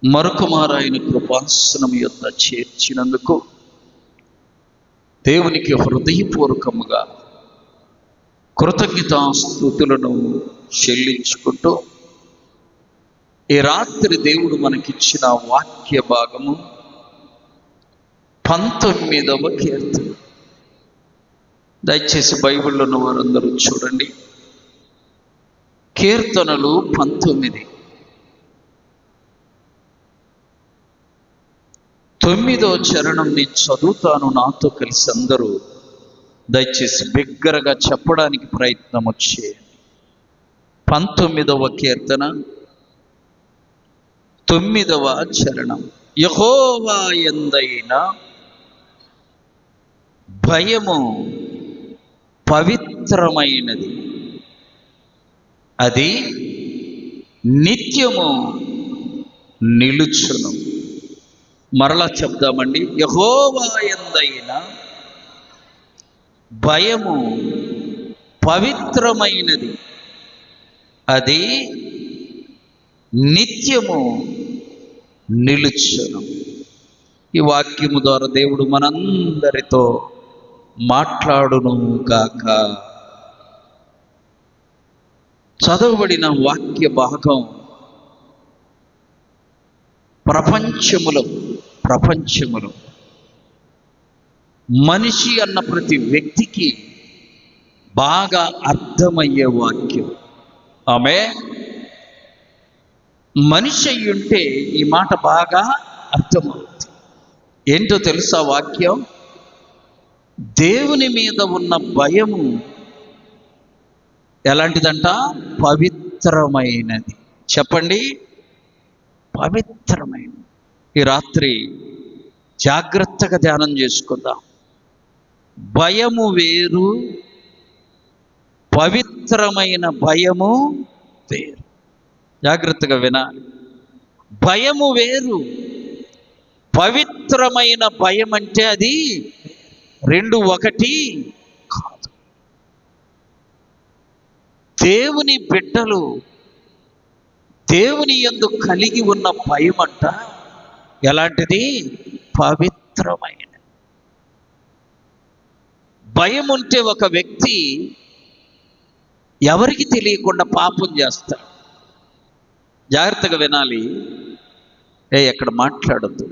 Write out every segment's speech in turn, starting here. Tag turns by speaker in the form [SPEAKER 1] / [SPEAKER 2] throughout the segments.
[SPEAKER 1] మరొకమారు ఆయన కృపాసనం యొద్ద చేర్చినందుకు దేవునికి హృదయపూర్వకముగా కృతజ్ఞతాస్తుతులను చెల్లించుకుంటూ ఈ రాత్రి దేవుడు మనకిచ్చిన వాక్య భాగము 19వ కీర్తన. దయచేసి బైబిల్లో ఉన్న వారందరూ చూడండి. కీర్తనలు 19. 9వ చరణం నేను చదువుతాను, నాతో కలిసి అందరూ దయచేసి బిగ్గరగా చెప్పడానికి ప్రయత్నం చేయండి. 19వ కీర్తన 9వ చరణం. యెహోవా యందైన భయము పవిత్రమైనది, అది నిత్యము నిలుచును. మరలా చెప్దామండి. యెహోవా యందైన భయము పవిత్రమైనది, అది నిత్యము నిలుచును. ఈ వాక్యము ద్వారా దేవుడు మనందరితో మాట్లాడును గాక. చదవబడిన వాక్య భాగం ప్రపంచములో మనిషి అన్న ప్రతి వ్యక్తికి బాగా అర్థమయ్యే వాక్యం. ఆమె మనిషి అయ్యుంటే ఈ మాట బాగా అర్థమవుతుంది. ఏంటో తెలుసా వాక్యం? దేవుని మీద ఉన్న భయము ఎలాంటిదంట? పవిత్రమైనది. చెప్పండి, పవిత్రమైనది. ఈ రాత్రి జాగ్రత్తగా ధ్యానం చేసుకుందాం. భయము వేరు, పవిత్రమైన భయము వేరు. జాగ్రత్తగా వినాలి. భయము వేరు, పవిత్రమైన భయం అంటే అది రెండు ఒకటి కాదు. దేవుని బిడ్డలు దేవుని యందు కలిగి ఉన్న భయం అంట ఎలాంటిది? పవిత్రమైనది. భయం ఉంటే ఒక వ్యక్తి ఎవరికి తెలియకుండా పాపం చేస్తాడు. జాగ్రత్తగా వినాలి. ఎక్కడ మాట్లాడద్దు.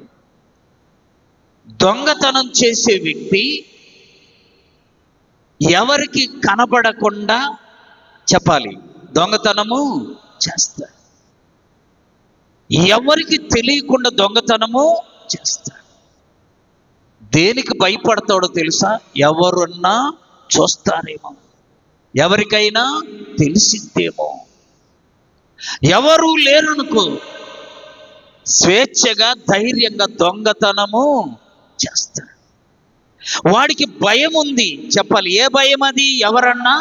[SPEAKER 1] దొంగతనం చేసే వ్యక్తి ఎవరికి కనబడకుండా చెప్పాలి దొంగతనము చేస్తాడు. ఎవరికి తెలియకుండా దొంగతనము చేస్తాడు. దేనికి భయపడతాడో తెలుసా? ఎవరున్నా చూస్తారేమో, ఎవరికైనా తెలిసిద్దేమో. ఎవరు లేరనుకో, స్వేచ్ఛగా ధైర్యంగా దొంగతనము చేస్తాడు. వాడికి భయం ఉంది. చెప్పాలి, ఏ భయం అది? ఎవరన్నా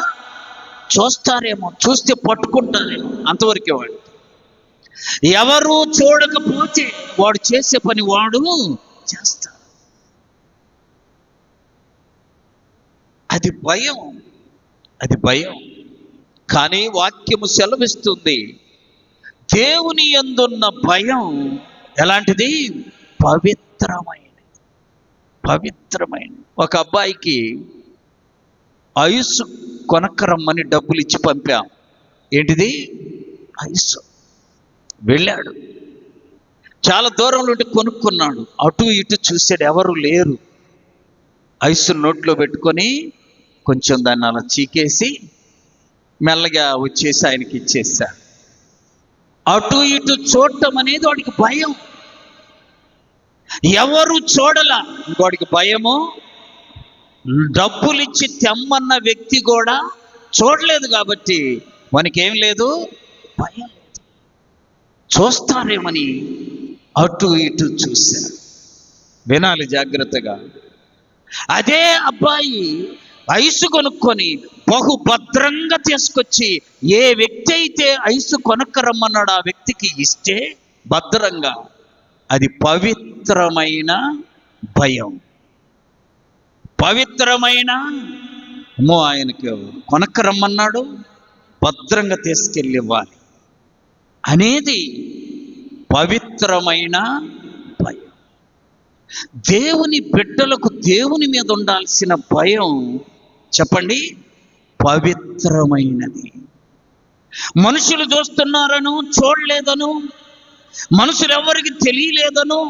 [SPEAKER 1] చూస్తారేమో, చూస్తే పట్టుకుంటారేమో, అంతవరకే వాడు. ఎవరు చూడకపోతే వాడు చేసే పని వాడు చేస్తాడు. అది భయం, అది భయం. కానీ వాక్యము సెలవిస్తుంది, దేవుని యందున్న భయం ఎలాంటిది? పవిత్రమైనది. పవిత్రమైనది. ఒక అబ్బాయికి ఐసు కొనక్కరమ్మని డబ్బులు ఇచ్చి పంపాం. ఏంటిది? ఐసు. వెళ్ళాడు, చాలా దూరంలో ఉండి కొనుక్కున్నాడు. అటు ఇటు చూసాడు, ఎవరు లేరు. ఐసు నోట్లో పెట్టుకొని కొంచెం దాన్ని అలా చీకేసి మెల్లగా వచ్చేసి ఆయనకి ఇచ్చేసాడు. అటు ఇటు చూడటం అనేది వాడికి భయం. ఎవరు చూడలా, వాడికి భయము. డబ్బులిచ్చి తెమ్మన్న వ్యక్తి కూడా చూడలేదు కాబట్టి వానికి ఏం లేదు, భయం లేదు. చూస్తారేమని అటు ఇటు చూశారు. వినాలి జాగ్రత్తగా. అదే అబ్బాయి ఐసు కొనుక్కొని బహుభద్రంగా తీసుకొచ్చి ఏ వ్యక్తి అయితే ఐసు కొనుక్కరమ్మన్నాడు ఆ వ్యక్తికి ఇస్తే భద్రంగా, అది పవిత్రమైన భయం. పవిత్రమైన ఆయనకి కొనక్కరమ్మన్నాడు, భద్రంగా తీసుకెళ్ళి ఇవ్వాలి అనేది పవిత్రమైన భయం. దేవుని బిడ్డలకు దేవుని మీద ఉండాల్సిన భయం చెప్పండి, పవిత్రమైనది. మనుషులు చూస్తున్నారను, చూడలేదను, మనుషులు ఎవరికి తెలియలేదను,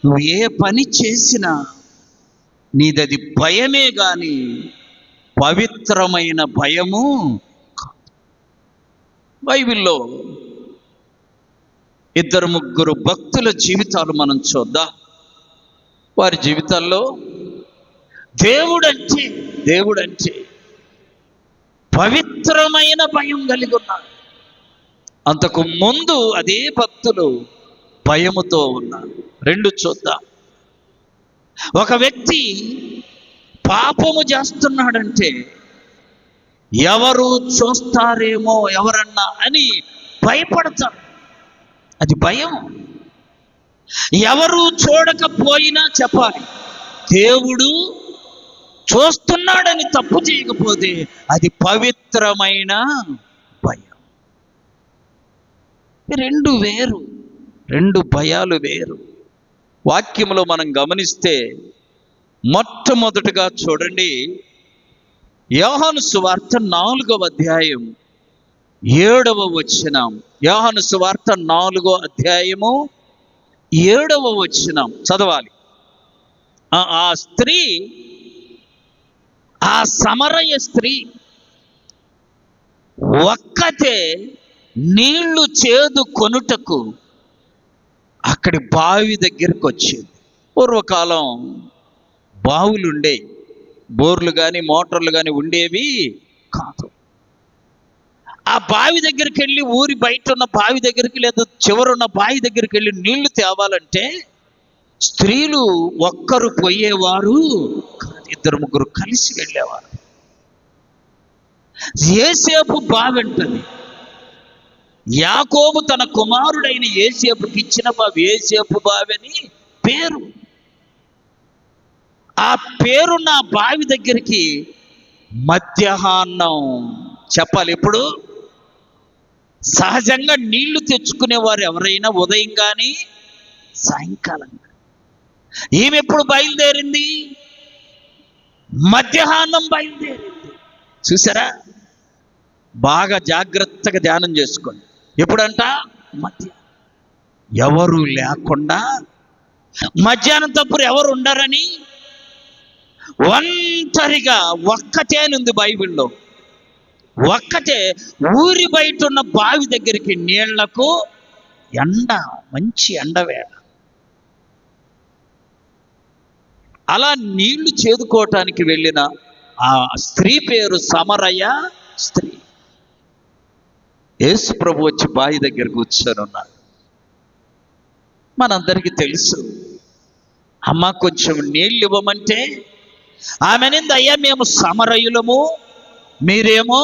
[SPEAKER 1] నువ్వు ఏ పని చేసినా నీదది భయమే గాని పవిత్రమైన భయము కాదు. బైబిల్లో 2-3 భక్తుల జీవితాలు మనం చూద్దాం. వారి జీవితాల్లో దేవుడంటే పవిత్రమైన భయం కలిగి ఉన్నారు. అంతకు ముందు అదే భక్తులు భయముతో ఉన్నారు. 2 చూద్దాం. ఒక వ్యక్తి పాపము చేస్తున్నాడంటే ఎవరు చూస్తారేమో ఎవరన్నా అని భయపడతాడు. అది భయం. ఎవరు చూడకపోయినా చెప్పాలి, దేవుడు చూస్తున్నాడని తప్పు చేయకపోతే అది పవిత్రమైన భయం. 2 వేరు, 2 భయాలు వేరు. వాక్యంలో మనం గమనిస్తే మొట్టమొదటిగా చూడండి, యోహాను సువార్త 4వ అధ్యాయం 7వ వచనం. యోహాను సువార్త 4వ అధ్యాయము 7వ వచనం చదవాలి. ఆ స్త్రీ, ఆ సమరయ స్త్రీ ఒక్కతే నీళ్లు చేదు కొనుటకు అక్కడి బావి దగ్గరికి వచ్చింది. పూర్వకాలం బావులు ఉండే, బోర్లు కానీ మోటార్లు కానీ ఉండేవి కాదు. ఆ బావి దగ్గరికి వెళ్ళి, ఊరి బయట ఉన్న బావి దగ్గరికి లేదా చివరున్న బావి దగ్గరికి వెళ్ళి నీళ్లు తేవాలంటే స్త్రీలు ఒక్కరు పోయేవారు, 2-3 కలిసి వెళ్ళేవారు. యేసేపు బావి అంటది. యాకోబు తన కుమారుడైన యేసేపుకి ఇచ్చిన బావి, యేసేపు బావి అని పేరు. ఆ పేరున్న బావి దగ్గరికి మధ్యాహ్నం చెప్పాలి. ఇప్పుడు సహజంగా నీళ్లు తెచ్చుకునేవారు ఎవరైనా ఉదయం కానీ సాయంకాలం. ఈమె ఎప్పుడు బయలుదేరింది? మధ్యాహ్నం బయలుదేరింది. చూసారా? బాగా జాగ్రత్తగా ధ్యానం చేసుకోండి. ఎప్పుడంట? మధ్యాహ్నం. ఎవరు లేకుండా, మధ్యాహ్నం తప్పుడు ఎవరు ఉండరని ఒంటరిగా ఒక్కతేనుంది బైబిల్లో. ఒక్కటే ఊరి బయట ఉన్న బావి దగ్గరికి నీళ్లకు మంచి ఎండవేళ అలా నీళ్లు చేదుకోవటానికి వెళ్ళిన ఆ స్త్రీ పేరు సమరయ స్త్రీ. యేసు ప్రభు వచ్చి బావి దగ్గర కూర్చొని ఉన్నాడు. మనందరికీ తెలుసు, అమ్మ కొంచెం నీళ్ళు ఇవ్వమంటే ఆమె నింది, అయ్యా మేము సమరయులము, మీరేమో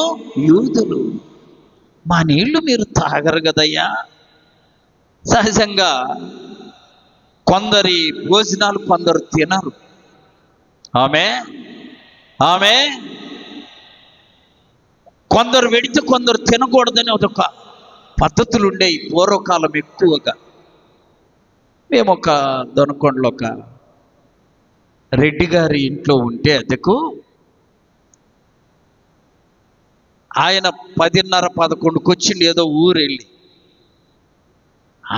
[SPEAKER 1] యూదులు, మా నీళ్లు మీరు తాగరు కదయ్యా. సహజంగా కొందరి భోజనాలు కొందరు తినరు. ఆమె కొందరు వెడితే కొందరు తినకూడదని ఒక పద్ధతులు ఉండేవి పూర్వకాలం ఎక్కువగా. మేము ఒక దొనకొండలో ఒక రెడ్డి గారి ఇంట్లో ఉంటే అద్దెకు, ఆయన 10:30-11కి వచ్చింది. ఏదో ఊరు వెళ్ళి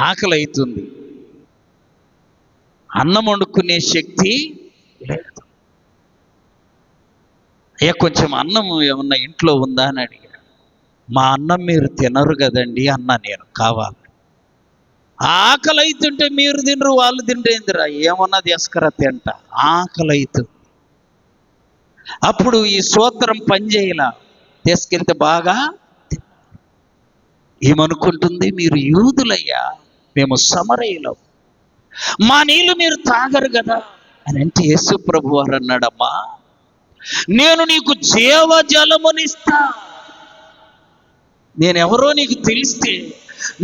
[SPEAKER 1] ఆకలి అవుతుంది, అన్నం వండుకునే శక్తి లేదు. అయ్యా కొంచెం అన్నం ఏమన్నా ఇంట్లో ఉందా అని అడిగాడు. మా అన్నం మీరు తినరు కదండి అన్నా నేను. కావాలి, ఆకలి అవుతుంటే మీరు తినరు వాళ్ళు తింటేందిరా, ఏమన్నా తీసుకురా తింటా, ఆకలి అవుతుంది. అప్పుడు ఈ సూత్రం పనిచేయలా, తీసుకెళ్తే బాగా ఏమనుకుంటుంది, మీరు యూదులయ్యా, మేము సమరయులం, మా నీళ్ళు మీరు తాగరు కదా అని అంటే యేసు ప్రభు వారు అన్నాడమ్మా, నేను నీకు జీవజలమునిస్తా. నేనెవరో నీకు తెలిస్తే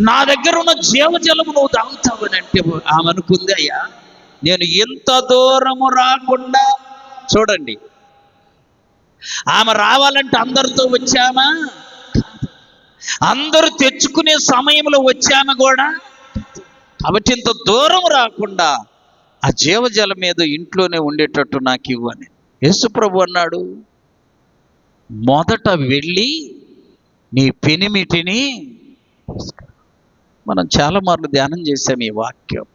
[SPEAKER 1] నా దగ్గర ఉన్న జీవజలము నువ్వు తాగుతావని అంటే ఆమె అనుకుంది, అయ్యా నేను ఎంత దూరము రాకుండా. చూడండి, ఆమె రావాలంటే అందరితో వచ్చామా? అందరూ తెచ్చుకునే సమయంలో వచ్చాము కూడా. కాబట్టి ఇంత దూరం రాకుండా ఆ జీవజలం మీద ఇంట్లోనే ఉండేటట్టు నాకు ఇవ్వని యేసుప్రభు అన్నాడు. మొదట వెళ్ళి నీ పెనిమిటిని, మనం చాలా మార్లు ధ్యానం చేశాం ఈ వాక్యం.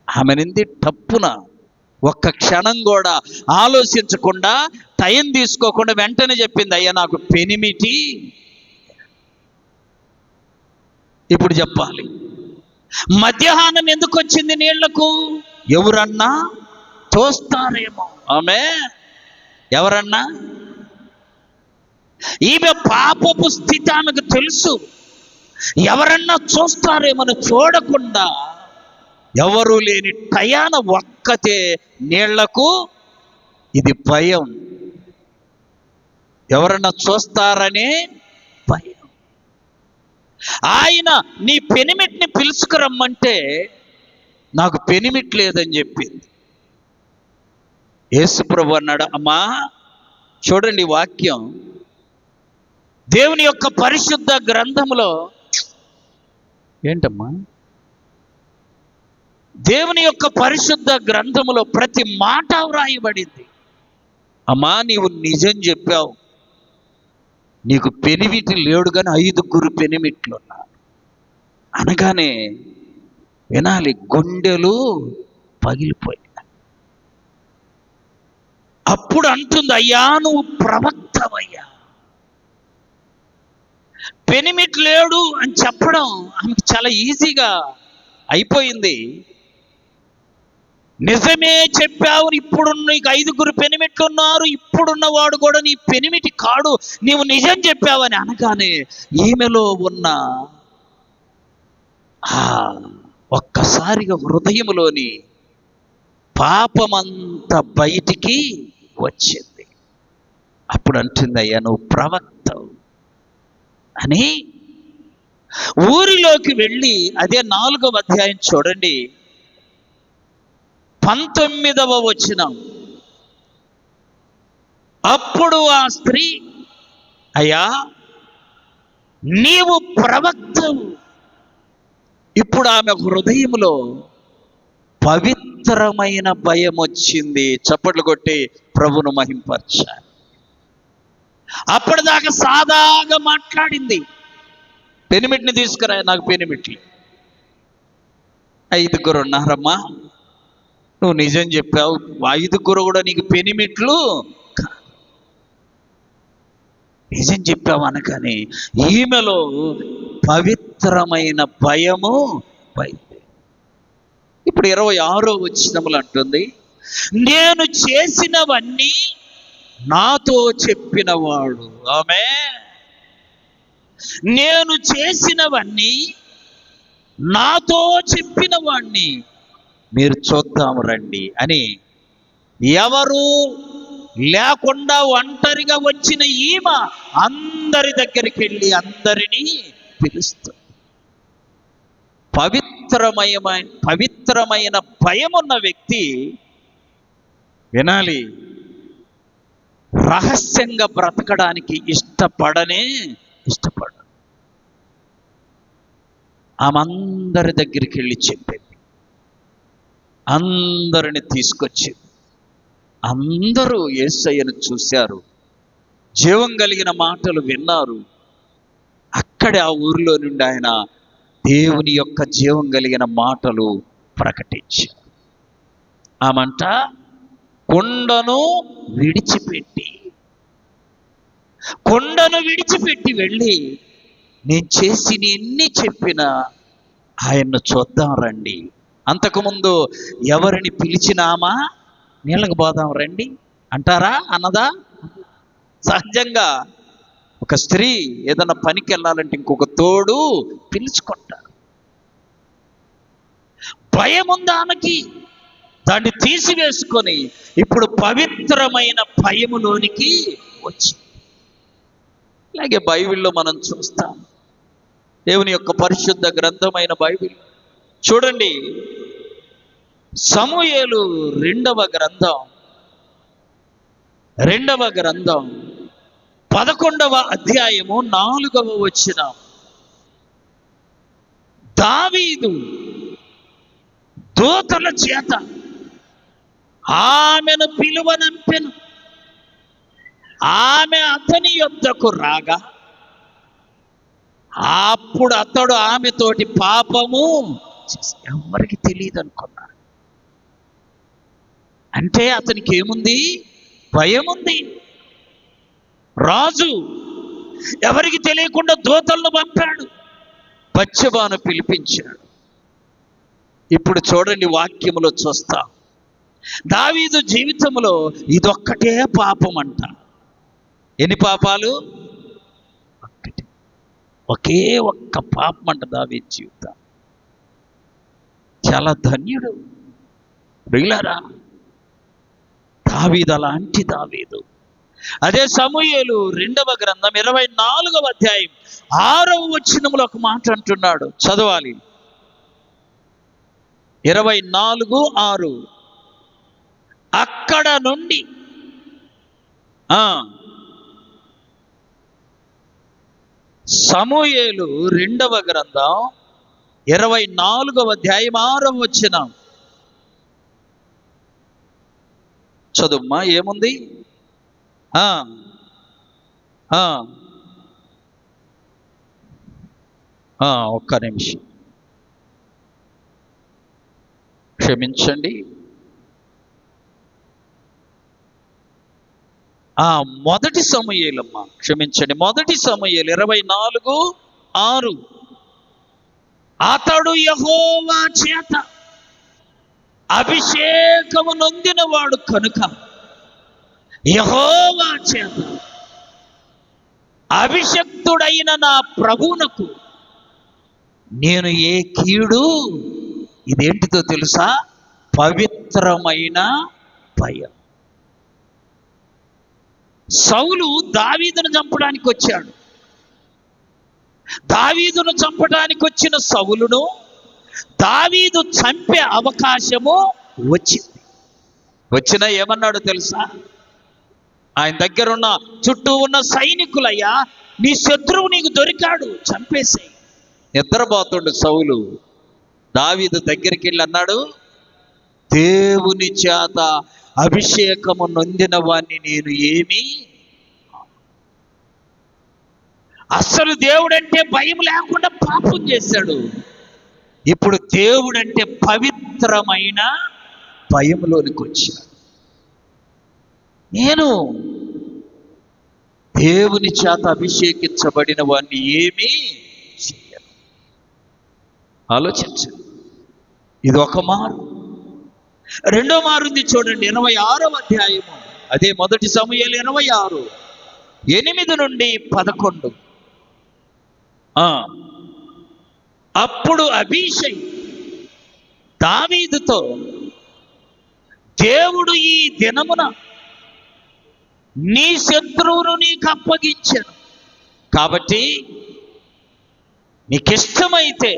[SPEAKER 1] ఆమెనింది తప్పున ఒక్క క్షణం కూడా ఆలోచించకుండా, టైం తీసుకోకుండా వెంటనే చెప్పింది, అయ్యా నాకు పెనిమిటి. ఇప్పుడు చెప్పాలి, మధ్యాహ్నం ఎందుకు వచ్చింది నీళ్లకు? ఎవరన్నా తోస్తారేమో. ఆమె ఎవరన్నా, ఈమె పాపపు స్థితి ఆమెకు తెలుసు. ఎవరన్నా చూస్తారేమని చూడకుండా ఎవరు లేని టయాన ఒక్కతే నీళ్లకు, ఇది భయం. ఎవరన్నా చూస్తారనే భయం. ఆయన నీ పెనిమిటిని పిలుచుకురమ్మంటే నాకు పెనిమిటి లేదని చెప్పింది. యేసుప్రభు అన్నాడు, అమ్మా చూడండి వాక్యం దేవుని యొక్క పరిశుద్ధ గ్రంథములో, ఏంటమ్మా, దేవుని యొక్క పరిశుద్ధ గ్రంథములో ప్రతి మాట వ్రాయబడింది. అమ్మా నీవు నిజం చెప్పావు, నీకు పెనిమిటి లేడు కానీ 5 పెనిమిట్లు ఉన్నారు అనగానే వినాలి, గుండెలు పగిలిపోయి. అప్పుడు అంటుంది, అయ్యా నువ్వు ప్రవక్తవయ్యా. పెనిమిటి లేడు అని చెప్పడం ఆమెకు చాలా ఈజీగా అయిపోయింది. నిజమే చెప్పావు, ఇప్పుడు నీకు 5 పెనిమిట్లు ఉన్నారు, ఇప్పుడున్నవాడు కూడా నీ పెనిమిటి కాడు, నీవు నిజం చెప్పావని అనగానే ఈమెలో ఉన్న ఒక్కసారిగా హృదయంలోని పాపమంతా బయటికి వచ్చింది. అప్పుడు అంటుంది, అయ్యా నువ్వు ప్రవక్తవు అని. ఊరిలోకి వెళ్ళి అదే 4వ అధ్యాయం చూడండి, 19వ వచనం. అప్పుడు ఆ స్త్రీ, అయ్యా నీవు ప్రవక్తవు. ఇప్పుడు ఆమె హృదయంలో పవిత్రమైన భయం వచ్చింది. చప్పట్లు కొట్టి ప్రభును మహింపరచాలి. అప్పటిదాకా సాదాగా మాట్లాడింది, పెనిమిటిని తీసుకురా, నాకు పెనిమిట్లు 5 ఉన్నారమ్మా, నువ్వు నిజం చెప్పావు, 5 కూడా నీకు పెనిమిట్లు కాదు, నిజం చెప్పావు అనగానే ఈమెలో పవిత్రమైన భయము బయలు. ఇప్పుడు 26వ వచనములు అంటుంది, నేను చేసినవన్నీ నాతో చెప్పినవాడు. ఆమె నేను చేసినవన్నీ నాతో చెప్పిన వాణ్ణి మీరు చూద్దాం రండి అని ఎవరు లేకుండా ఒంటరిగా వచ్చిన ఈమె అందరి దగ్గరికి వెళ్ళి అందరినీ పిలుస్తుంది. పవిత్రమైన భయం ఉన్న వ్యక్తి వినాలి, రహస్యంగా బ్రతకడానికి ఇష్టపడ. ఆమె అందరి దగ్గరికి వెళ్ళి చెప్పింది, అందరిని తీసుకొచ్చింది. అందరూ యేసయ్యను చూశారు, జీవం కలిగిన మాటలు విన్నారు. అక్కడే ఆ ఊరిలో నుండి ఆయన దేవుని యొక్క జీవం కలిగిన మాటలు ప్రకటించారు. ఆమంట కొండను విడిచిపెట్టి వెళ్ళి నేను చేసి ఎన్ని చెప్పినా ఆయన్ను చూద్దాం రండి. అంతకుముందు ఎవరిని పిలిచినామా నీళ్ళకు పోదాం రండి అంటారా? అన్నదా? సహజంగా ఒక స్త్రీ ఏదైనా పనికి వెళ్ళాలంటే ఇంకొక తోడు పిలుచుకుంటారు. భయం ఉంది ఆమెకి, దాన్ని తీసివేసుకొని ఇప్పుడు పవిత్రమైన భయములోనికి వచ్చి. ఇలాగే బైబిల్లో మనం చూస్తాం, దేవుని యొక్క పరిశుద్ధ గ్రంథమైన బైబిల్ చూడండి, సమూయేలు 2వ గ్రంథం 11వ అధ్యాయము 4వ వచనం. దావీదు దూతల చేత ఆమెను పిలువనంపెను. ఆమె అతని యొద్దకు రాగా అప్పుడు అతడు ఆమెతోటి పాపము ఎవరికి తెలియదు అనుకున్నాడు. అంటే అతనికి ఏముంది? భయం ఉంది. రాజు ఎవరికి తెలియకుండా దూతలను పంపాడు, బత్షెబాను పిలిపించాడు. ఇప్పుడు చూడండి, వాక్యములో చూస్తాం దావీదు జీవితంలో ఇదొక్కటే పాపం అంట. ఎన్ని పాపాలు? ఒక్కటి, ఒకే ఒక్క పాపం అంట దావీదు జీవితం. చాలా ధన్యుడు ప్రియులారా దావీదు. అలాంటి దావీదు. అదే సమూయేలు 2వ గ్రంథం 24వ అధ్యాయం 6వ వచనంలో ఒక మాట అంటున్నాడు, చదవాలి. 24:6. అక్కడ నుండి సమూయేలు 2వ గ్రంథం 24వ అధ్యాయం 6వ వచనం చదువుమ్మా. ఏముంది? ఒక్క నిమిషం క్షమించండి. మొదటి సమూయేలమ్మా, క్షమించండి, మొదటి సమూయేలు 24:6. అతడు యెహోవా చేత అభిషేకము నొందినవాడు కనుక యెహోవా చేత అభిషక్తుడైన నా ప్రభువునకు నేను ఏ కీడు, ఇదేంటిదో తెలుసా? పవిత్రమైన భయం. సౌలు దావీదును చంపడానికి వచ్చాడు. దావీదును చంపడానికి వచ్చిన సౌలును దావీదు చంపే అవకాశము వచ్చింది. వచ్చినా ఏమన్నాడు తెలుసా? ఆయన దగ్గర ఉన్న చుట్టూ ఉన్న సైనికులయ్యా, నీ శత్రువు నీకు దొరికాడు, చంపేసాయి. నిద్రపోతుండు సౌలు. దావీదు దగ్గరికి వెళ్ళి అన్నాడు, దేవుని చేత అభిషేకము నొందిన వాణ్ణి నేను ఏమి. అసలు దేవుడంటే భయం లేకుండా పాపం చేశాడు. ఇప్పుడు దేవుడంటే పవిత్రమైన భయంలోనికి వచ్చాడు. నేను దేవుని చేత అభిషేకించబడిన వాణ్ణి ఏమీ చేయను. ఆలోచించండి. ఇది ఒక మారు. రెండో మారుంది చూడండి, 26వ అధ్యాయము. అదే మొదటి సమూయేలు 26, 8 నుండి 11. అప్పుడు అబీషై దావీదుతో, దేవుడు ఈ దినమున నీ శత్రువును నీకు అప్పగించాను కాబట్టి నీకిష్టమైతే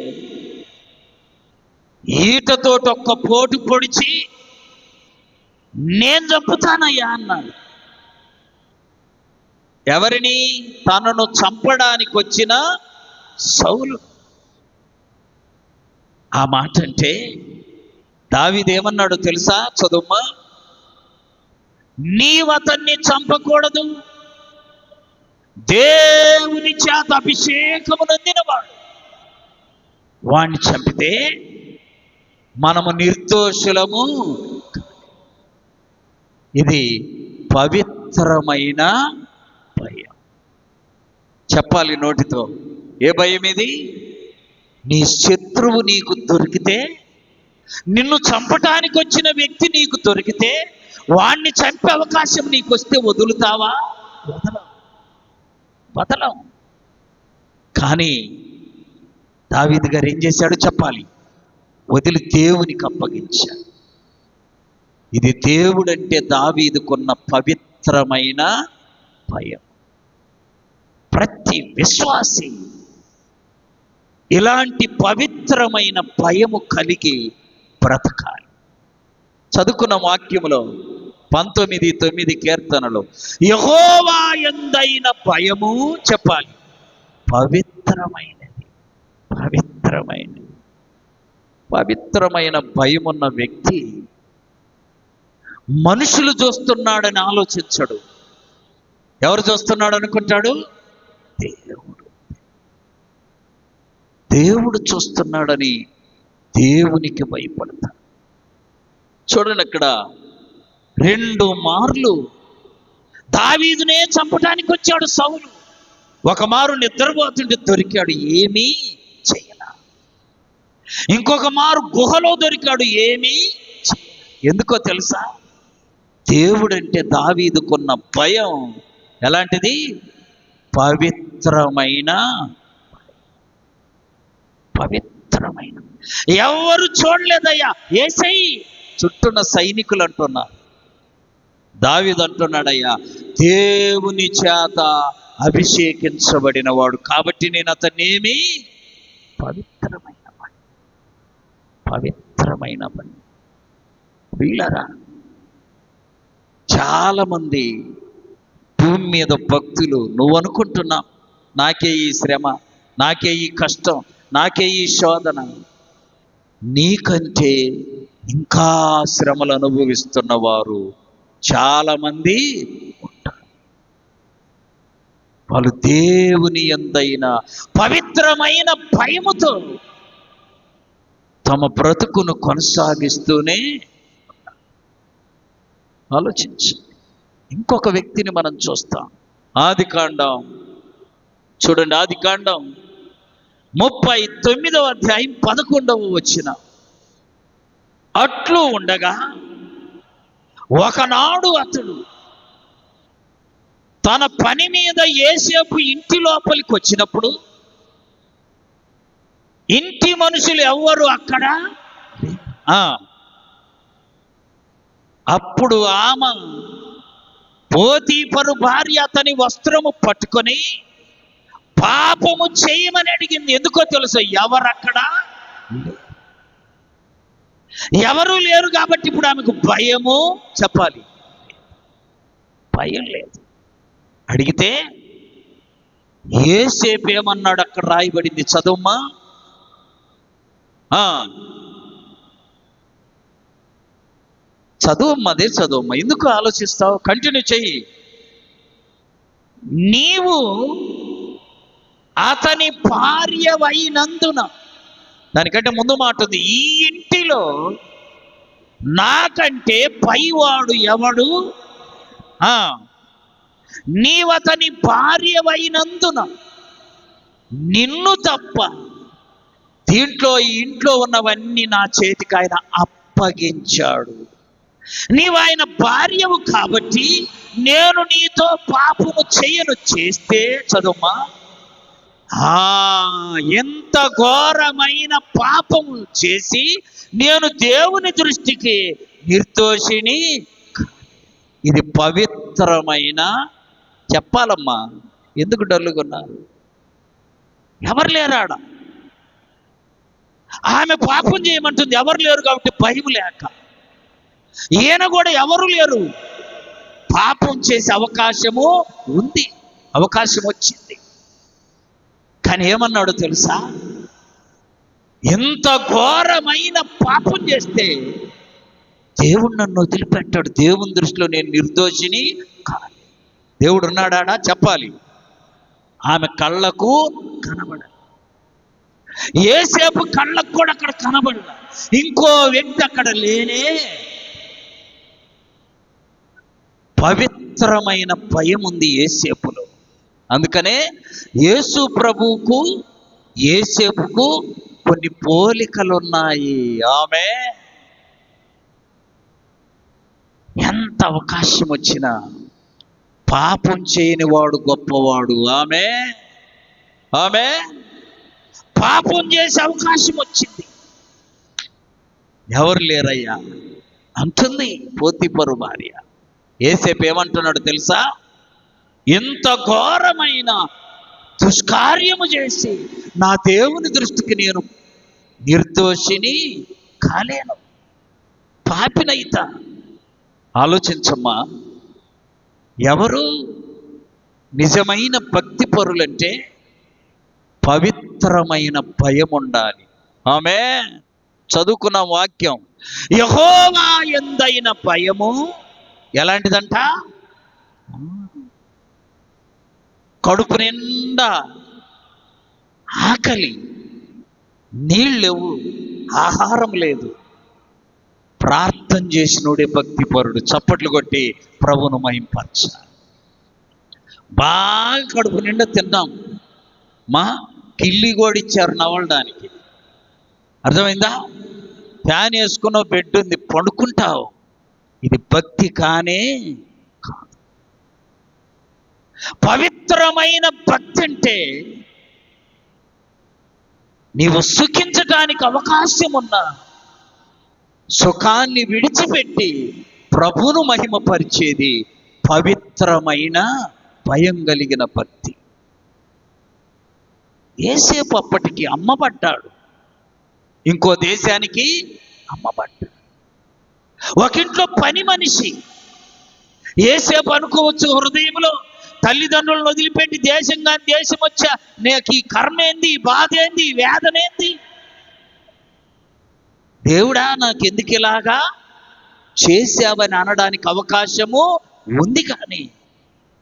[SPEAKER 1] ఈటతోటి ఒక్క పోటు పొడిచి నేను చంపుతానయ్యా అన్నాడు. ఎవరిని? తనను చంపడానికి వచ్చిన సౌలు. ఆ మాట అంటే దావీదు ఏమన్నాడు తెలుసా? చదువుమ్మా. నీవు అతన్ని చంపకూడదు, దేవుని చేత అభిషేకము నొందినవాడు, వాణ్ణి చంపితే మనము నిర్దోషులము. ఇది పవిత్రమైన భయం. చెప్పాలి నోటితో, ఏ భయం ఇది? నీ శత్రువు నీకు దొరికితే, నిన్ను చంపటానికి వచ్చిన వ్యక్తి నీకు దొరికితే, వాణ్ణి చంపే అవకాశం నీకు వస్తే వదులుతావా? వదలం. కానీ దావీదు గారు ఏం చేశాడు చెప్పాలి? వదిలి దేవునికి అప్పగించాడు. ఇది దేవుడంటే దావీదుకున్న పవిత్రమైన భయం. ప్రతి విశ్వాసి ఇలాంటి పవిత్రమైన భయము కలిగి బ్రతకాలి. చదువుకున్న వాక్యములో 19:9 కీర్తనలో యెహోవా యందైన భయము చెప్పాలి పవిత్రమైనది. పవిత్రమైనది. పవిత్రమైన భయం ఉన్న వ్యక్తి మనుషులు చూస్తున్నాడని ఆలోచించడు. ఎవరు చూస్తున్నాడు అనుకుంటాడు? దేవుడు. దేవుడు చూస్తున్నాడని దేవునికి భయపడతాడు. చూడండి, అక్కడ 2 మార్లు దావీదునే చంపడానికి వచ్చాడు సౌలు. ఒక మారు నిద్రపోతుంటే దొరికాడు, ఏమీ చేయల. ఇంకొక మారు గుహలో దొరికాడు, ఏమీ చేయల. ఎందుకో తెలుసా? దేవుడంటే దావీదుకున్న భయం ఎలాంటిది? పవిత్రమైన. ఎవరు చూడలేదయ్యా, యేసై. చుట్టూన్న సైనికులు అంటున్నారు. దావీదు అంటున్నాడయ్యా, దేవుని చేత అభిషేకించబడిన వాడు కాబట్టి నేను అతన్నేమి పవిత్రమైన పని. వీళ్ళరా చాలా మంది భూమి మీద భక్తులు, నువ్వు అనుకుంటున్నావు నాకే ఈ శ్రమ, నాకే ఈ కష్టం, నాకే ఈ శోధన. నీకంటే ఇంకా శ్రమలు అనుభవిస్తున్న వారు చాలా మంది ఉంటారు. వాళ్ళు దేవుని యందైన పవిత్రమైన భయముతో తమ బ్రతుకును కొనసాగిస్తూనే. ఆలోచించు. ఇంకొక వ్యక్తిని మనం చూస్తాం. ఆదికాండం చూడండి, ఆదికాండం 39వ అధ్యాయం 11వ వచనం. అట్లు ఉండగా ఒకనాడు అతడు తన పని మీద యోసేపు ఇంటి లోపలికి వచ్చినప్పుడు ఇంటి మనుషులు ఎవ్వరు అక్కడ. అప్పుడు ఆమె పోతీఫరు భార్య అతని వస్త్రము పట్టుకొని పాపము చేయమని అడిగింది. ఎందుకో తెలుసు? ఎవరక్కడ? ఎవరు లేరు కాబట్టి ఇప్పుడు ఆమెకు భయము. చెప్పాలి, భయం లేదు. అడిగితే యోసేపు ఏమన్నాడు? అక్కడ రాయబడింది, చదువుమ్మా. చదువమ్మా, అదే చదువమ్మా. ఎందుకు ఆలోచిస్తావు? కంటిన్యూ చెయ్యి. నీవు అతని భార్యవైనందున, దానికంటే ముందు మాట ఉంది, ఈ ఇంటిలో నాకంటే పైవాడు ఎవడు? నీవతని భార్యవైనందున నిన్ను తప్ప దీంట్లో ఈ ఇంట్లో ఉన్నవన్నీ నా చేతికి ఆయన అప్పగించాడు. నీవు ఆయన భార్యవు కాబట్టి నేను నీతో పాపము చేయను. చేస్తే చదువుమా, ఎంత ఘోరమైన పాపము చేసి నేను దేవుని దృష్టికి నిర్దోషిని. ఇది పవిత్రమైన. చెప్పాలమ్మా, ఎందుకు డల్లుకున్నారు? ఎవరు లేరాడ? ఆమె పాపం చేయమంటుంది, ఎవరు లేరు కాబట్టి భయం లేక. ఈయన కూడా ఎవరు లేరు, పాపం చేసే అవకాశము ఉంది, అవకాశం వచ్చింది. కానీ ఏమన్నాడు తెలుసా? ఎంత ఘోరమైన పాపం చేస్తే దేవుడు నన్ను వదిలిపెట్టాడు. దేవుని దృష్టిలో నేను నిర్దోషిని కాదు. దేవుడు ఉన్నాడా? చెప్పాలి. ఆమె కళ్ళకు కనబడ, యోసేపు కళ్ళకు కూడా అక్కడ కనబడ, ఇంకో వ్యక్తి అక్కడ లేనే. పవిత్రమైన భయం ఉంది యోసేపులో. అందుకనే యేసు ప్రభువుకు యోసేపుకు కొన్ని పోలికలు ఉన్నాయి. ఆమె ఎంత అవకాశం వచ్చినా పాపం చేయని వాడు గొప్పవాడు. ఆమె ఆమె పాపం చేసే అవకాశం వచ్చింది, ఎవరు లేరయ్యా అంటుంది పోతీఫరు భార్య. యోసేపు ఏమంటున్నాడు తెలుసా? ఎంత ఘోరమైన దుష్కార్యము చేసి నా దేవుని దృష్టికి నేను నిర్దోషిని కాలేను, పాపినైతా. ఆలోచించమ్మా, ఎవరు నిజమైన భక్తి పరులంటే పవిత్రమైన భయం ఉండాలి. ఆమె చదువుకున్న వాక్యం, యెహోవా యందైన భయము ఎలాంటిదంట? కడుపు నిండా ఆకలి, నీళ్ళెవు, ఆహారం లేదు, ప్రార్థన చేసినోడే భక్తిపరుడు. చప్పట్లు కొట్టి ప్రభువును మహింపరచాలి. బాగా కడుపు నిండా తిన్నాం, మా కిల్లి కూడా ఇచ్చారు నవ్వడానికి, అర్థమైందా? ఫ్యాన్ వేసుకున్న బెడ్ ఉంది, పండుకుంటావు. ఇది భక్తి కానే కాదు. పవిత్రమైన భక్తి అంటే నీవు సుఖించటానికి అవకాశం ఉన్న సుఖాన్ని విడిచిపెట్టి ప్రభువును మహిమపరిచేది పవిత్రమైన భయం కలిగిన భక్తి. యేసేపు అప్పటికి అమ్మబడ్డాడు, ఇంకో దేశానికి అమ్మబడ్డాడు. ఒక ఇంట్లో పని మనిషి. యేసేపు అనుకోవచ్చు హృదయంలో, తల్లిదండ్రులను వదిలిపెట్టి దేశంగా దేశం వచ్చా, నాకు ఈ కర్మ ఏంది, ఈ బాధ ఏంది, ఈ వేదన ఏంది, దేవుడా నాకెందుకు ఇలాగా చేశావని అనడానికి అవకాశము ఉంది. కానీ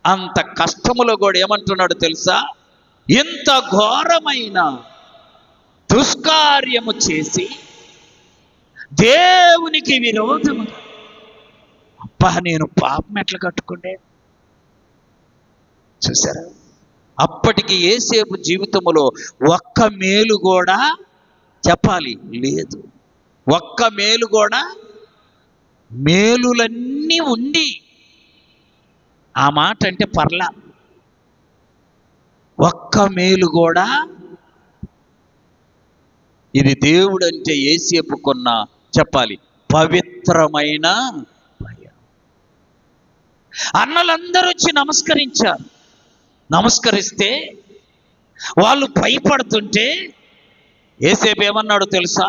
[SPEAKER 1] అంత కష్టములో కూడా ఏమంటున్నాడు తెలుసా? ఇంత ఘోరమైన దుష్కార్యము చేసి దేవునికి విరోధము, అబ్బా నేను పాపం ఎట్లా కట్టుకుంటే. చూసారా? అప్పటికి యేసేపు జీవితంలో ఒక్క మేలు కూడా చెప్పాలి లేదు. ఒక్క మేలు కూడా, మేలులన్నీ ఉండి ఆ మాట అంటే పర్లా, ఒక్క మేలు కూడా. ఇది దేవుడు అంటే యేసేపుకున్న చెప్పాలి పవిత్రమైన భయం. అన్నలందరూ వచ్చి నమస్కరించారు. నమస్కరిస్తే వాళ్ళు భయపడుతుంటే యేసేపు ఏమన్నాడు తెలుసా?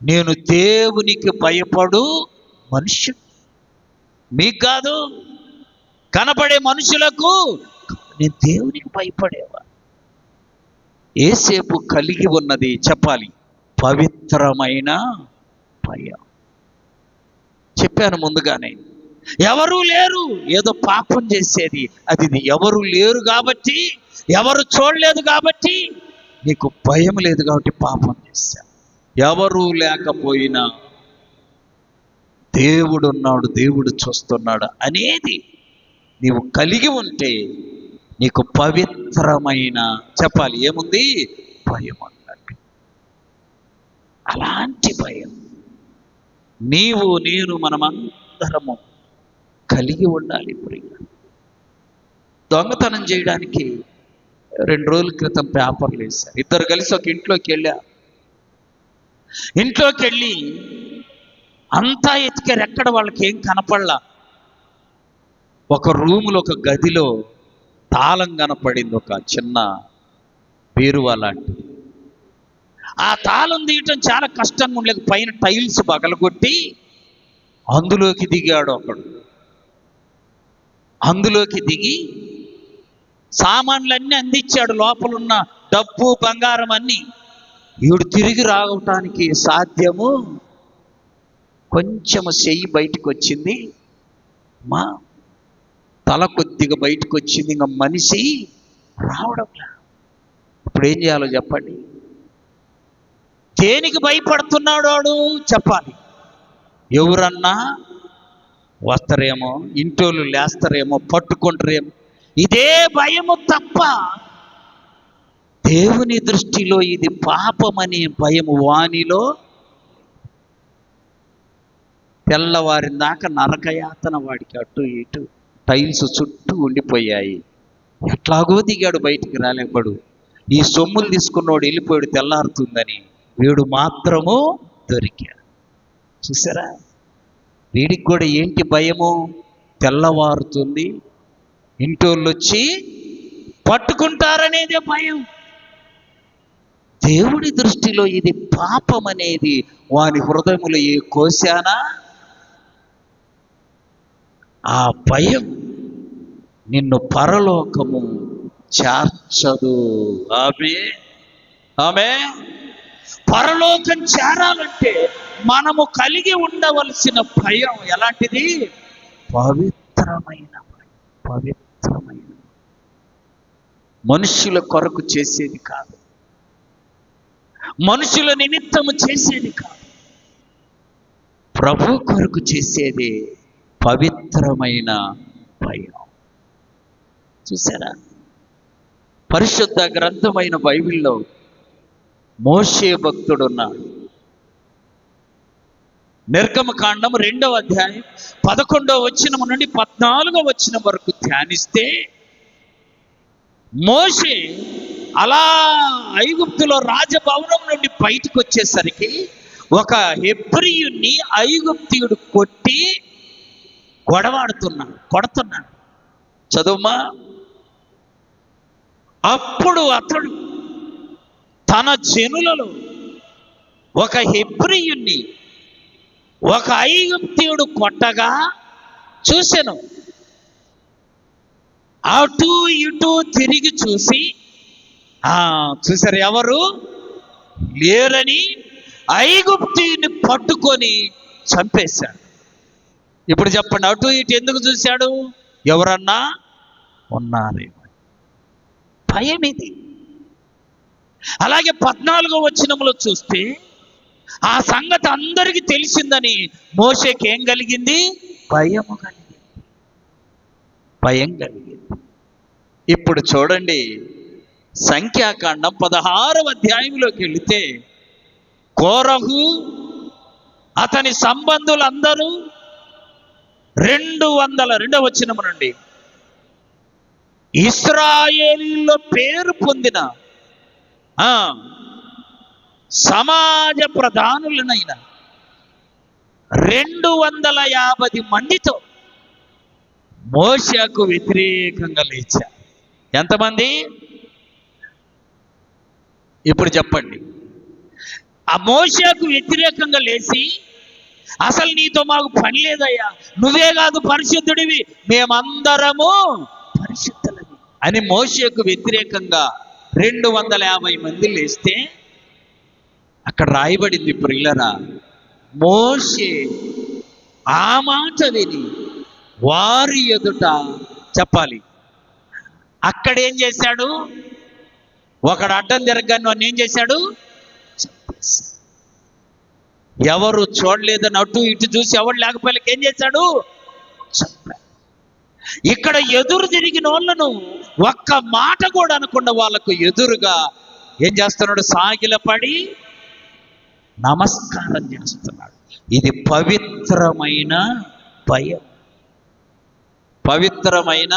[SPEAKER 1] నేను దేవునికి భయపడు మనుష్యుడు, మీకు కాదు, కనపడే మనుషులకు, నేను దేవునికి భయపడేవా. యేసేపు కలిగి ఉన్నది చెప్పాలి పవిత్రమైన భయం. చెప్పాను ముందుగానే, ఎవరు లేరు, ఏదో పాపం చేసేది అది ఎవరు లేరు కాబట్టి, ఎవరు చూడలేదు కాబట్టి, నీకు భయం లేదు కాబట్టి పాపం చేశావు. ఎవరు లేకపోయినా దేవుడు ఉన్నాడు, దేవుడు చూస్తున్నాడు అనేది నీవు కలిగి ఉంటే నీకు పవిత్రమైన చెప్పాలి ఏముంది? భయం అన్నట్టు. అలాంటి భయం నీవు నేను మనమందరము కలిగి ఉండాలి. ప్రియ, దొంగతనం చేయడానికి 2 రోజుల క్రితం పేపర్లు వేశారు. ఇద్దరు కలిసి ఒక ఇంట్లోకి వెళ్ళారు. ఇంట్లోకి వెళ్ళి అంతా ఎతికారు, ఎక్కడ వాళ్ళకి ఏం కనపడలా. ఒక రూములో ఒక గదిలో తాళం కనపడింది, ఒక చిన్న బీరువా లాంటిది. ఆ తాళం తీయటం చాలా కష్టంగా ఉండలేక పైన టైల్స్ పగలగొట్టి అందులోకి దిగాడు ఒకడు. అందులోకి దిగి సామాన్లన్నీ అందించాడు, లోపలున్న డబ్బు బంగారం అన్నీ. వీడు తిరిగి రావటానికి సాధ్యము, కొంచెం చెయ్యి బయటకు వచ్చింది, మా తల కొద్దిగా బయటకు వచ్చింది, ఇంకా మనిషి రావడంలా. ఇప్పుడు ఏం చేయాలో చెప్పండి? దేనికి భయపడుతున్నాడు వాడు చెప్పాలి. ఎవరన్నా వస్తారేమో, ఇంటోళ్ళు లేస్తారేమో, పట్టుకుంటారేమో, ఇదే భయము తప్ప దేవుని దృష్టిలో ఇది పాపమనే భయము వానిలో. తెల్లవారిన దాకా నరకయాతన వాడికి, అటు ఇటు టైల్స్ చుట్టూ ఉండిపోయాయి. ఎట్లాగో దిగాడు, బయటికి రాలేపడు. ఈ సొమ్ములు తీసుకున్నవాడు వెళ్ళిపోయాడు, తెల్లారుతుందని. వీడు మాత్రము దొరికాడు. చూసారా? వీడికి కూడా ఏంటి భయము? తెల్లవారుతుంది, ఇంటోళ్ళు వచ్చి పట్టుకుంటారనేదే భయం. దేవుడి దృష్టిలో ఇది పాపం అనేది వాని హృదయములో ఏ కోశానా ఆ భయం నిన్ను పరలోకము చేర్చదు. ఆమె పరలోకం చేరాలంటే మనము కలిగి ఉండవలసిన భయం ఎలాంటిది? పవిత్రమైన భయం. పవిత్రమైన, మనుషుల కొరకు చేసేది కాదు, మనుషుల నిమిత్తము చేసేది కాదు, ప్రభు కొరకు చేసేది పవిత్రమైన భయం. చూసారా? పరిశుద్ధ గ్రంథమైన బైబిల్లో మోషే భక్తుడు ఉన్నాడు. నిర్గమకాండం 2వ అధ్యాయం 11వ వచనం నుండి 14వ వచనం వరకు ధ్యానిస్తే, మోషే అలా ఐగుప్తులో రాజభవనం నుండి బయటకు వచ్చేసరికి ఒక హెబ్రీయుని ఐగుప్తీయుడు కొడుతున్నాడు. చదువుమా. అప్పుడు అతడు తన జనులలో ఒక హెబ్రీయుని ఒక ఐగుప్తీయుడు కొట్టగా చూసెను. అటు ఇటు తిరిగి చూసి, చూసారు ఎవరు లేరని ఐగుప్తీయుని పట్టుకొని చంపేశాడు. ఇప్పుడు చెప్పండి, అటు ఇటు ఎందుకు చూశాడు? ఎవరన్నా ఉన్నారేమో, భయం ఇది. అలాగే 14వ వచనంలో చూస్తే, ఆ సంగతి అందరికీ తెలిసిందని మోషేకి ఏం కలిగింది? భయం కలిగింది. ఇప్పుడు చూడండి, సంఖ్యాకాండం 16వ అధ్యాయంలోకి వెళితే, కోరహు అతని సంబంధులందరూ 202వ వచనం నుండి ఇశ్రాయేలీయుల్లో పేరు పొందిన సమాజ ప్రధానులనైన 250 మందితో మోషేకు వ్యతిరేకంగా లేచారు. ఎంతమంది? ఇప్పుడు చెప్పండి. ఆ మోషేకు వ్యతిరేకంగా లేచి, అసలు నీతో మాకు పని లేదయ్యా, నువ్వే కాదు పరిశుద్ధుడివి, మేమందరము పరిశుద్ధులవి అని మోషేకు వ్యతిరేకంగా 250 మంది లేస్తే, అక్కడ రాయబడింది ప్రియులరా, మోషే ఆ మాట విని వారి ఎదుట చెప్పాలి, అక్కడేం చేశాడు? ఒకడు అడ్డం తిరగని వాడిని ఏం చేశాడు? ఎవరు చూడలేదని అటు ఇటు చూసి ఎవరు లేకపోయినా ఏం చేశాడు? ఇక్కడ ఎదురు తిరిగిన వాళ్ళను ఒక్క మాట కూడా అనకుండా వాళ్ళకు ఎదురుగా ఏం చేస్తున్నాడు? సాగిలపడి నమస్కారం చేస్తున్నాడు. ఇది పవిత్రమైన భయం. పవిత్రమైన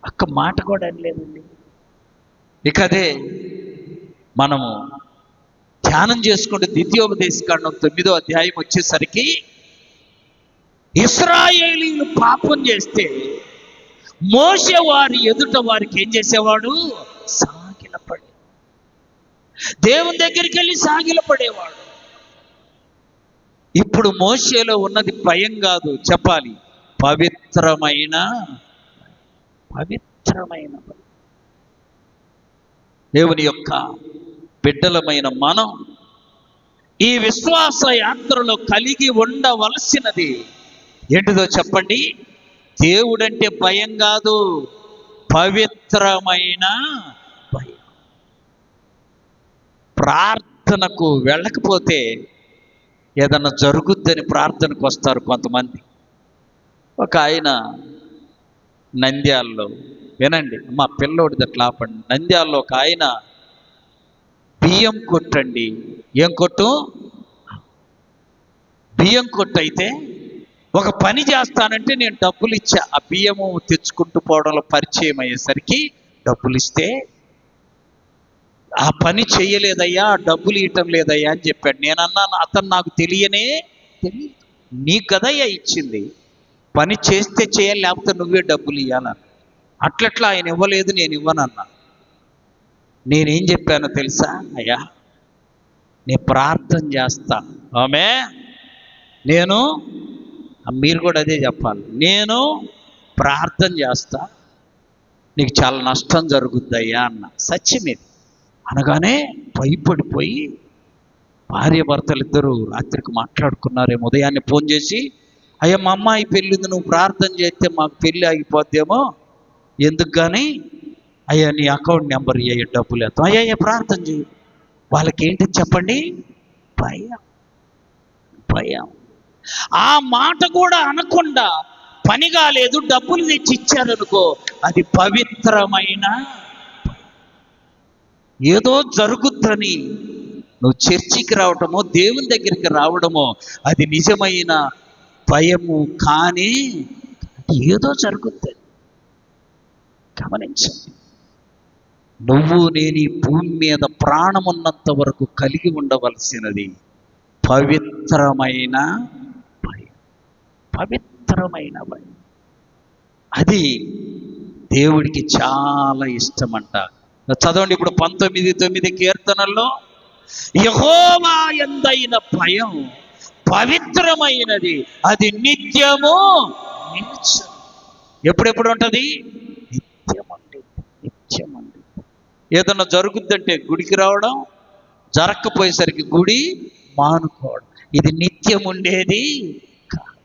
[SPEAKER 1] ఒక్క మాట కూడా అనలేదండి. ఇక అదే మనము ధ్యానం చేసుకుంటే ద్వితీయోపదేశకాండం 9వ అధ్యాయం వచ్చేసరికి, ఇశ్రాయేలీయులు పాపం చేస్తే మోషే వారి ఎదుట వారికి ఏం చేసేవాడు? సాగిలపడి, దేవుని దగ్గరికి వెళ్ళి సాగిలపడేవాడు. ఇప్పుడు మోషేలో ఉన్నది భయం కాదు, చెప్పాలి పవిత్రమైన దేవుని యొక్క బిడ్డలమైన మనం ఈ విశ్వాస యాత్రలో కలిగి ఉండవలసినది ఏంటిదో చెప్పండి? దేవుడంటే భయం కాదు, పవిత్రమైన భయం. ప్రార్థనకు వెళ్ళకపోతే ఏదన్నా జరుగుద్దని ప్రార్థనకు వస్తారు కొంతమంది. ఒక ఆయన నంద్యాలలో, వినండి మా పిల్లోడిది అట్లా ఆపండి, నంద్యాలలో ఒక ఆయన బియ్యం కొట్టండి. ఏం కొట్టు? బియ్యం కొట్టు. అయితే ఒక పని చేస్తానంటే నేను డబ్బులు ఇచ్చా. ఆ బియ్యము తెచ్చుకుంటూ పోవడంలో పరిచయం అయ్యేసరికి డబ్బులు ఇస్తే, ఆ పని చెయ్యలేదయ్యా, డబ్బులు ఇవ్వటం లేదయ్యా అని చెప్పాడు. నేను అన్నాను, అతను నాకు తెలియదు, నీ కదయ్యా ఇచ్చింది, పని చేస్తే చేయాలి, లేకపోతే నువ్వే డబ్బులు ఇవ్వాలని. అట్లట్లా ఆయన ఇవ్వలేదు, నేను ఇవ్వనన్నా. నేనేం చెప్పానో తెలుసా? అయ్యా నేను ప్రార్థన చేస్తా, మీరు కూడా అదే చెప్పాలి, నేను ప్రార్థన చేస్తా, నీకు చాలా నష్టం జరుగుద్దయ్యా అన్న. సత్యం ఇది. అనగానే భయపడిపోయి భార్య భర్తలు ఇద్దరు రాత్రికి మాట్లాడుకున్నారేమో. ఉదయాన్నే ఫోన్ చేసి, అయ్యా మా అమ్మాయి పెళ్ళింది, నువ్వు ప్రార్థన చేస్తే మాకు పెళ్ళి ఆగిపోద్దేమో, ఎందుకు కానీ అయ్యా నీ అకౌంట్ నెంబర్ అయ్యా డబ్బులు వేస్తాం. అయ్యా ప్రార్థన చేయి. వాళ్ళకి ఏంటి చెప్పండి? భయం. భయం. ఆ మాట కూడా అనకుండా పని కాలేదు డబ్బులు తెచ్చి ఇచ్చారనుకో, అది పవిత్రమైన, ఏదో జరుగుద్దని నువ్వు చర్చికి రావటమో దేవుని దగ్గరికి రావడమో అది నిజమైన భయము కానీ ఏదో జరుగుద్ది. గమనించండి, నువ్వు నేను ఈ భూమి మీద ప్రాణమున్నంత వరకు కలిగి ఉండవలసినది పవిత్రమైన భయం. పవిత్రమైన భయం అది దేవుడికి చాలా ఇష్టమంట. చదవండి ఇప్పుడు 19:9 కీర్తనల్లో, యెహోవా యందైన భయం పవిత్రమైనది, అది నిత్యము నిలిచు. ఎప్పుడెప్పుడు ఉంటుంది? నిత్యమండి. నిత్యమండి. ఏదన్నా జరుగుద్దంటే గుడికి రావడం, జరగకపోయేసరికి గుడి మానుకోవడం, ఇది నిత్యం ఉండేది కాదు.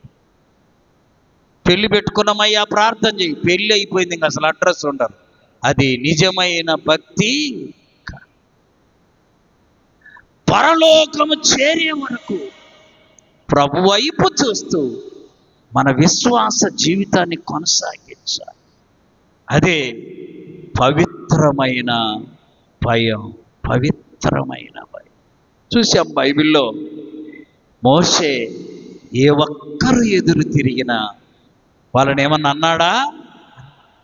[SPEAKER 1] పెళ్లి పెట్టుకున్నామయ్యా ప్రార్థన చేయి, పెళ్ళి అయిపోయింది, ఇంకా అసలు అడ్రస్ ఉండరు. అది నిజమైన భక్తి కాదు. పరలోకము చేరే వరకు ప్రభు వైపు చూస్తూ మన విశ్వాస జీవితాన్ని కొనసాగించాలి. అదే పవిత్రమైన భయం. పవిత్రమైన భయం. చూసాం బైబిల్లో మోషే ఏ ఒక్కరు ఎదురు తిరిగినా వాళ్ళని ఏమన్నా అన్నాడా?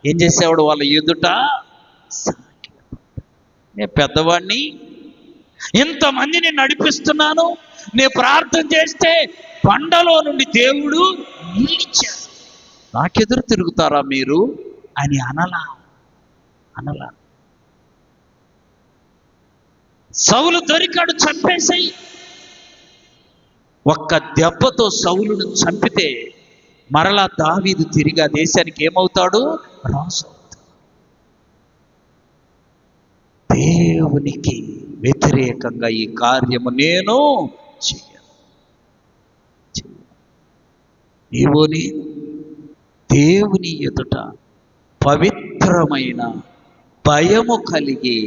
[SPEAKER 1] ఏం చేసేవాడు? వాళ్ళ ఎదుట నేను పెద్దవాడిని, ఇంతమందిని నడిపిస్తున్నాను, నేను ప్రార్థన చేస్తే బండలో నుండి దేవుడు నీళ్ళిచ్చాడు, నాకెదురు తిరుగుతారా మీరు అని అనలా. సౌలు దొరికాడు, చంపేసాయి. ఒక్క దెబ్బతో సౌలును చంపితే మరలా దావీదు తిరిగి ఆ దేశానికి ఏమవుతాడు? రాజు. దేవునికి వ్యతిరేకంగా ఈ కార్యము నేను చెయ్యను. నీవు నేను దేవుని ఎదుట పవిత్రమైన భయము కలిగి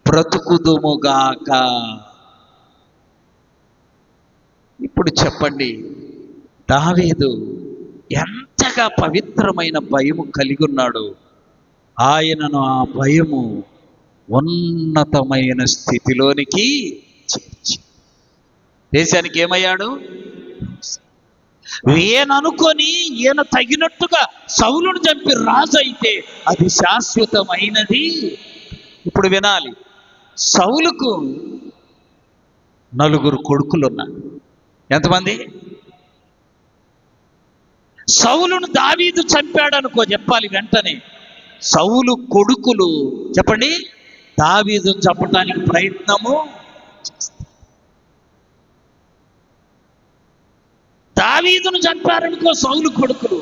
[SPEAKER 1] బ్రతుకుదుముగాక. ఇప్పుడు చెప్పండి, దావీదు ఎంతగా పవిత్రమైన భయము కలిగి ఉన్నాడు. ఆయనను ఆ భయము ఉన్నతమైన స్థితిలోనికి చేర్చి దేశానికి ఏమయ్యాడు? ఈయననుకొని ఈయన తగినట్టుగా సౌలును చంపి రాజు అయితే అది శాశ్వతమైనది. ఇప్పుడు వినాలి, సౌలుకు 4 కొడుకులు ఉన్నారు. ఎంతమంది? సౌలును దావీదు చంపాడు అనుకో, చెప్పాలి వెంటనే. సౌలు కొడుకులు చెప్పండి దావీదును చంపడానికి ప్రయత్నము చేస్తారు. దావీదును చంపారనుకో సౌలు కొడుకులు,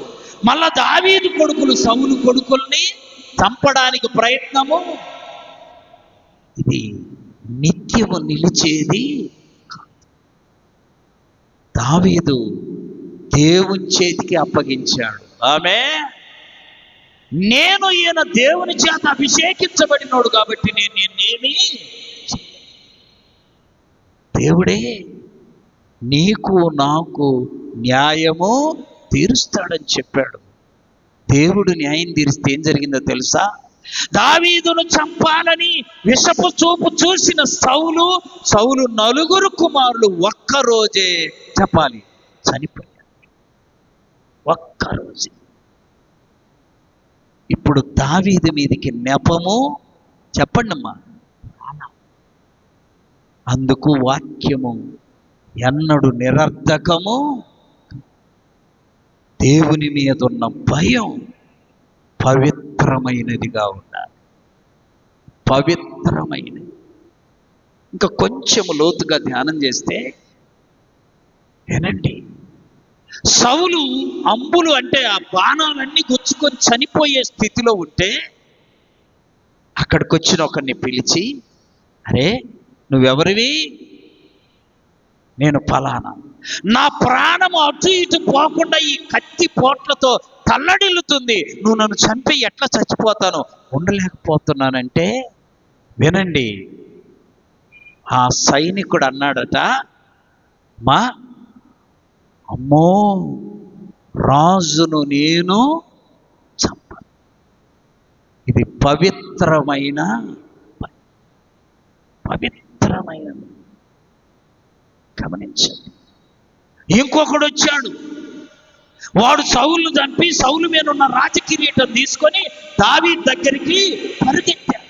[SPEAKER 1] మళ్ళా దావీదు కొడుకులు సౌలు కొడుకుల్ని చంపడానికి ప్రయత్నము. ఇది నిత్యము నిలిచేది కాదు. దావీదు దేవుని చేతికి అప్పగించాడు. నేను ఈయన దేవుని చేత అభిషేకించబడినోడు కాబట్టి నేనేమి దేవుడే నీకు నాకు న్యాయము తీరుస్తాడని చెప్పాడు. దేవుడు న్యాయం తీరిస్తే ఏం జరిగిందో తెలుసా? దావీదును చంపాలని విషపు చూపు చూసిన సౌలు 4 కుమారులు ఒక్కరోజే చెప్పాలి చనిపోయారు. ఒక్కరోజే. ఇప్పుడు దావీదు మీదికి నెపము చెప్పండి అమ్మా. అందుకు వాక్యము ఎన్నడు నిరర్ధకము. దేవుని మీద ఉన్న భయం పవిత్రమైనదిగా ఉండాలి. పవిత్రమైనది. ఇంకా కొంచెం లోతుగా ధ్యానం చేస్తే ఏనండి, సౌలు అంబులు అంటే ఆ బాణాలన్నీ గుచ్చుకొని చనిపోయే స్థితిలో ఉంటే అక్కడికి వచ్చిన ఒకరిని పిలిచి, అరే నువ్వెవరివి? నేను ఫలానా. నా ప్రాణము అటు ఇటు పోకుండా ఈ కత్తి పోట్లతో తల్లడిల్లుతుంది. నువ్వు నన్ను చంపి ఎట్లా చచ్చిపోతాను, ఉండలేకపోతున్నానంటే వినండి, ఆ సైనికుడు అన్నాడట, మా అమ్మో రాజును నేను చంపను. ఇది పవిత్రమైన గమనించండి. ఇంకొకడు వచ్చాడు, వాడు సౌలును చంపి సౌలు మీద ఉన్న రాజకిరీటం తీసుకొని దావీదు దగ్గరికి పరిగెత్తాడు.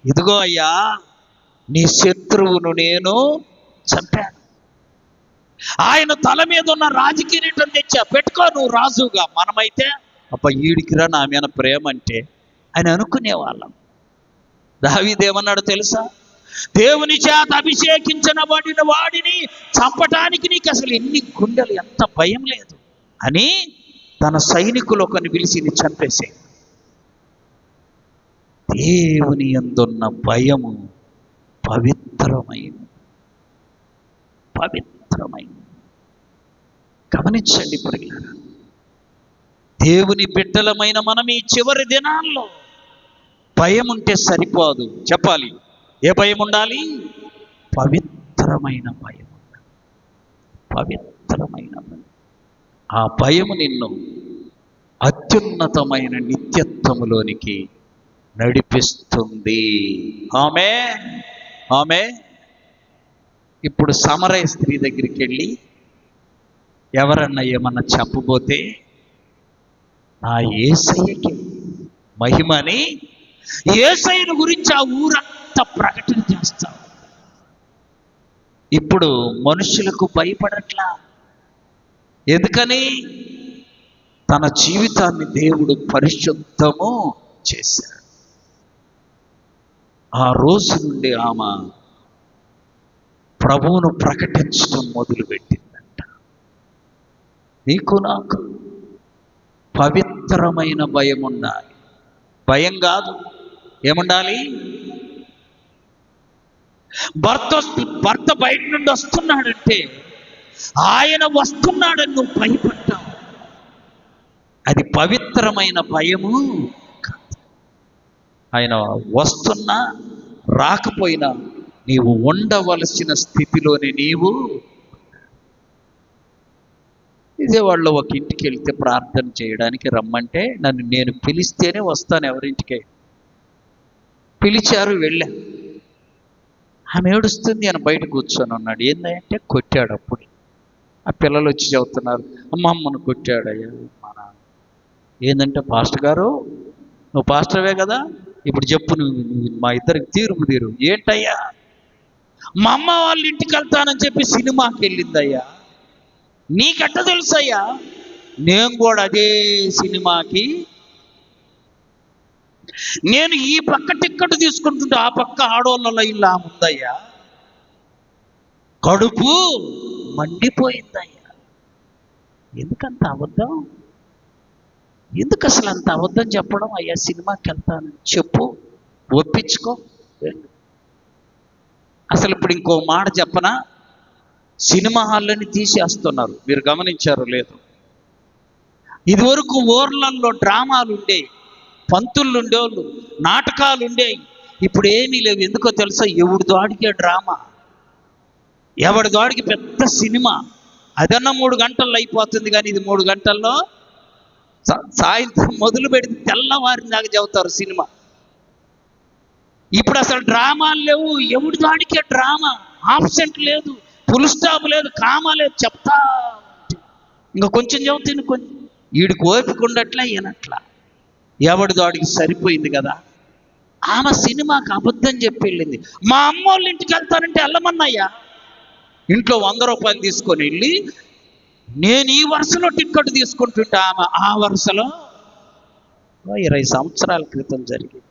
[SPEAKER 1] ఇదిగో అయ్యా, నీ శత్రువును నేను చంపాను. ఆయన తల మీద ఉన్న రాజకిరీటం తెచ్చా, పెట్టుకో నువ్వు రాజుగా. మనమైతే అబ్బా ఈడికిరా నా మీద ప్రేమ అంటే అని అనుకునేవాళ్ళం. దావీదేమన్నాడు తెలుసా? దేవుని చేత అభిషేకించబడిన వాడిని చంపటానికి నీకు అసలు ఎన్ని గుండెలు, ఎంత భయం లేదు అని తన సైనికులు ఒకరిని పిలిచి చంపేసే. దేవుని యందున్న భయము పవిత్రమైన. గమనించండి ప్రియులారా, దేవుని బిడ్డలమైన మనం ఈ చివరి దినాల్లో భయం ఉంటే సరిపోదు. చెప్పాలి, ఏ భయం ఉండాలి? పవిత్రమైన భయం. ఆ భయము నిన్ను అత్యున్నతమైన నిత్యత్వములోనికి నడిపిస్తుంది. ఆమె ఇప్పుడు సమరయ స్త్రీ దగ్గరికి వెళ్ళి ఎవరన్నా ఏమన్నా చెప్పబోతే ఆ యేసయ్యకి మహిమని, యేసయ్యను గురించి ఆ ఊరంతా ప్రకటన చేస్తాం. ఇప్పుడు మనుషులకు భయపడట్లా. ఎందుకని? తన జీవితాన్ని దేవుడు పరిశుద్ధము చేశాడు. ఆ రోజు నుండి ఆమె ప్రభువును ప్రకటించడం మొదలుపెట్టిందంట. నీకు నాకు పవిత్రమైన భయం ఉండాలి. భయం కాదు, ఏముండాలి? భర్త బయట నుండి వస్తున్నాడంటే ఆయన వస్తున్నాడని నువ్వు భయపడ్డావు, అది పవిత్రమైన భయము కాదు. ఆయన వస్తున్నా రాకపోయినా నీవు ఉండవలసిన స్థితిలోనే నీవు. విజయవాడలో ఒక ఇంటికి వెళ్తే ప్రార్థన చేయడానికి రమ్మంటే నేను పిలిస్తేనే వస్తాను. ఎవరింటికే పిలిచారు, వెళ్ళా. ఆమె ఏడుస్తుంది, ఆయన బయట కూర్చొని ఉన్నాడు. ఏందంటే కొట్టాడు. అప్పుడు ఆ పిల్లలు వచ్చి చెబుతున్నారు, అమ్మను కొట్టాడయ్యా మన. ఏంటంటే పాస్టర్ గారు, నువ్వు పాస్టర్వే కదా, ఇప్పుడు చెప్పు, నువ్వు మా ఇద్దరికి తీరు. ఏంటయ్యా? మా అమ్మ వాళ్ళ ఇంటికి వెళ్తానని చెప్పి సినిమాకి వెళ్ళిందయ్యా. నీకెట్ట తెలుసయ్యా? నేను కూడా అదే సినిమాకి, నేను ఈ పక్క టిక్కెట్ తీసుకుంటుంటే ఆ పక్క ఆడోళ్ళ ఇల్లు ఉందయ్యా. కడుపు మండిపోయిందయ్యా. ఎందుకంత అబద్ధం? ఎందుకు అసలు అంత అబద్ధం చెప్పడం? అయ్యా సినిమాకి వెళ్తాను చెప్పు, ఒప్పించుకో. అసలు ఇప్పుడు ఇంకో మాట చెప్పనా? సినిమా హాళ్ళని తీసేస్తున్నారు. మీరు గమనించారో లేదు? ఇదివరకు ఊర్లలో డ్రామాలు ఉండేవి, పంతుళ్ళు ఉండేవాళ్ళు, నాటకాలు ఉండేవి. ఇప్పుడు ఏమీ లేవు. ఎందుకో తెలుసా? ఎవడి దాడికే డ్రామా, ఎవడి దాడికి పెద్ద సినిమా. అదన్నా 3 గంటల్లో అయిపోతుంది, కానీ ఇది 3 గంటల్లో సాయంత్రం మొదలు పెడితే తెల్లవారిన దాకా చెబుతారు సినిమా. ఇప్పుడు అసలు డ్రామాలు లేవు, ఎవడి దాడికే డ్రామా. ఆబ్సెంట్ లేదు, ఫుల్ స్టాప్ లేదు, కామా లేదు, చెప్తా ఇంకా కొంచెం చెబుతుంది. కొంచెం వీడికి ఓపిక ఉండట్లా, ఈయనట్లా. ఎవడి దాడికి సరిపోయింది కదా. ఆమె సినిమాకి అబద్ధం చెప్పి వెళ్ళింది. మా అమ్మ వాళ్ళ ఇంటికి వెళ్తానంటే వెళ్ళమన్నయ్యా. ఇంట్లో 100 రూపాయలు తీసుకొని వెళ్ళి నేను ఈ వరుసలో టిక్కెట్ తీసుకుంటుంటే ఆమె ఆ వరుసలో 20 సంవత్సరాల క్రితం జరిగింది.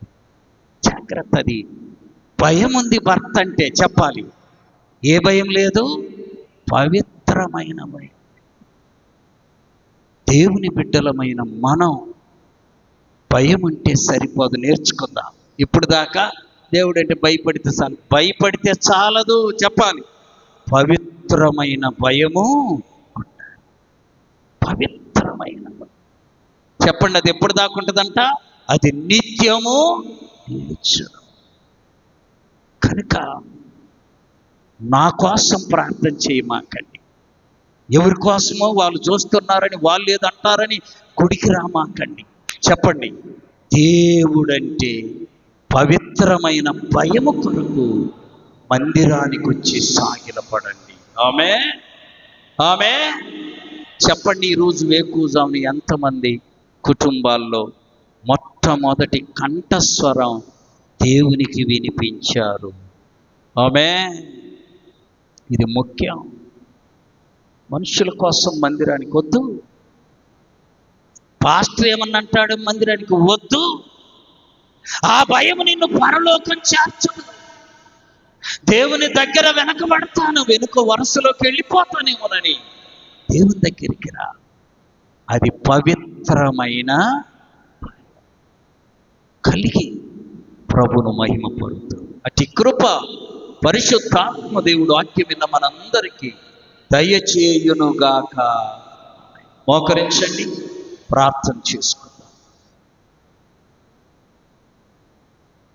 [SPEAKER 1] జాగ్రత్త, అది భయం ఉంది భర్త అంటే. చెప్పాలి, ఏ భయం లేదు? పవిత్రమైన భయం. దేవుని బిడ్డలమైన మనం భయం ఉంటే సరిపోదు. నేర్చుకుందాం. ఇప్పుడు దాకా దేవుడు అంటే భయపడితే చాలు. భయపడితే చాలదు, చెప్పాలి. పవిత్రమైన భయము ఉండాలి. పవిత్రమైన భయం. చెప్పండి, అది ఎప్పుడు దాకా ఉంటుందంట? అది నిత్యము నిలుచును. కనుక నా కోసం ప్రార్థన చేయమాకండి. ఎవరి కోసమో వాళ్ళు చూస్తున్నారని, వాళ్ళు ఏదంటారని గుడికి రామాకండి. చెప్పండి, దేవుడంటే పవిత్రమైన భయము కొరకు మందిరానికి వచ్చి సాగిలపడండి. ఆమేన్, ఆమేన్. చెప్పండి, ఈరోజు వేకువజామున ఎంతమంది కుటుంబాల్లో మొట్టమొదటి కంఠస్వరం దేవునికి వినిపించారు? ఆమేన్. ఇది ముఖ్యం. మనుషుల కోసం మందిరానికి వద్దు. పాస్టర్ ఏమన్నా అంటాడు, మందిరానికి వద్దు. ఆ భయం నిన్ను పరలోకం చేర్చదు. దేవుని దగ్గర వెనకబడతాను, వెనుక వరుసలోకి వెళ్ళిపోతానేమోనని దేవుని దగ్గరికి రా. అది పవిత్రమైన కలిగి ప్రభును మహిమపడుతూ, అతి కృప పరిశుద్ధాత్మ దేవుడు వాక్యం విన్న మనందరికీ దయచేయునుగాక. మోకరించండి, ప్రార్థన చేసుకో.